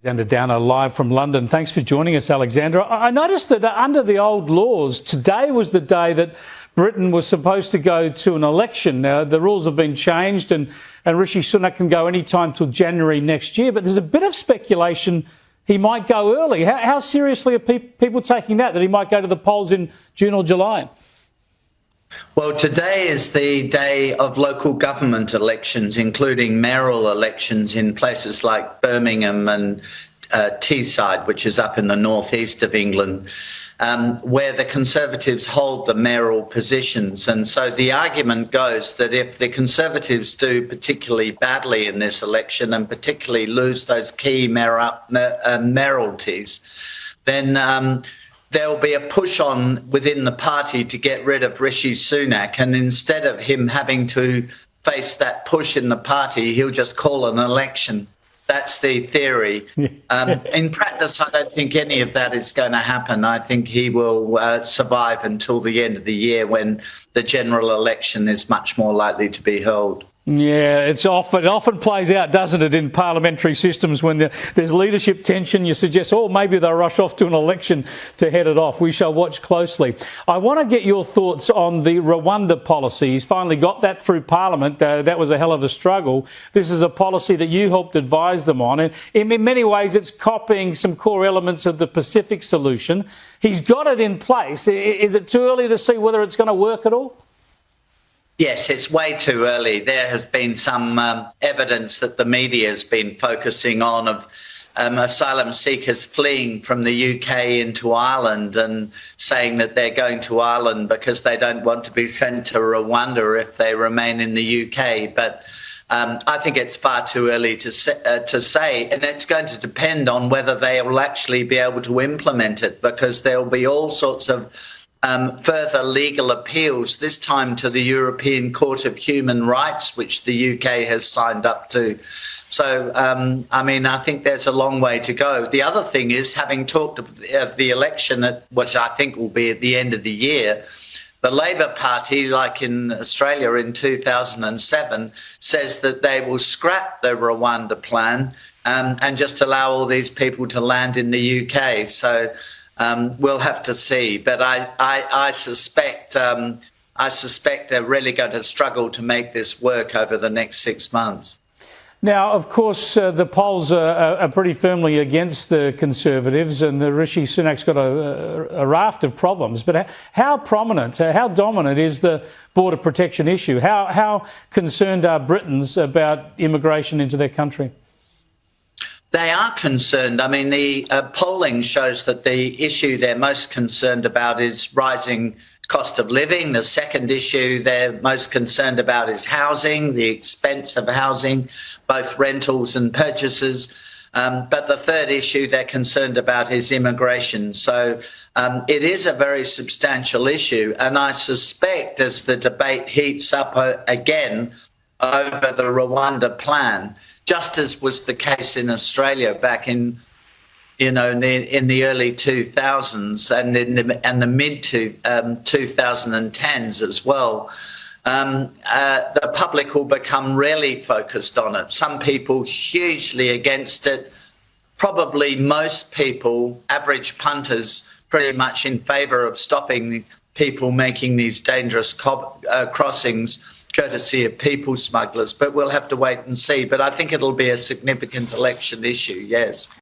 Alexander Downer live from London. Thanks for joining us, Alexandra. I noticed that under the old laws, today was the day that Britain was supposed to go to an election. Now, the rules have been changed and Rishi Sunak can go any time till January next year, but there's a bit of speculation he might go early. How seriously are people taking that he might go to the polls in June or July? Well, today is the day of local government elections, including mayoral elections in places like Birmingham and Teesside, which is up in the northeast of England, where the Conservatives hold the mayoral positions. And so the argument goes that if the Conservatives do particularly badly in this election and particularly lose those key mayoralties, then there'll be a push on within the party to get rid of Rishi Sunak. And instead of him having to face that push in the party, he'll just call an election. That's the theory. In practice, I don't think any of that is going to happen. I think he will survive until the end of the year when the general election is much more likely to be held. Yeah, it often plays out, doesn't it, in parliamentary systems when there's leadership tension. You suggest, maybe they'll rush off to an election to head it off. We shall watch closely. I want to get your thoughts on the Rwanda policy. He's finally got that through Parliament. That was a hell of a struggle. This is a policy that you helped advise them on. And in many ways, it's copying some core elements of the Pacific solution. He's got it in place. Is it too early to see whether it's going to work at all? Yes, it's way too early. There has been some evidence that the media has been focusing on of asylum seekers fleeing from the UK into Ireland and saying that they're going to Ireland because they don't want to be sent to Rwanda if they remain in the UK. But I think it's far too early to say, and it's going to depend on whether they will actually be able to implement it, because there will be all sorts of further legal appeals, this time to the European Court of Human Rights, which the UK has signed up to. So, I think there's a long way to go. The other thing is, having talked of the election, which I think will be at the end of the year, the Labour Party, like in Australia in 2007, says that they will scrap the Rwanda plan and just allow all these people to land in the UK. So we'll have to see, but I suspect they're really going to struggle to make this work over the next 6 months. Now, of course, the polls are pretty firmly against the Conservatives, and Rishi Sunak's got a raft of problems. But how prominent, how dominant is the border protection issue? How concerned are Britons about immigration into their country? They are concerned. I mean, the polling shows that the issue they're most concerned about is rising cost of living. The second issue they're most concerned about is housing, the expense of housing, both rentals and purchases. But the third issue they're concerned about is immigration. So it is a very substantial issue. And I suspect as the debate heats up again over the Rwanda plan, just as was the case in Australia back in the early 2000s and in the mid 2010s as well, the public will become really focused on it. Some people hugely against it. Probably most people, average punters, pretty much in favour of stopping people making these dangerous crossings, courtesy of people smugglers, but we'll have to wait and see. But I think it'll be a significant election issue, yes.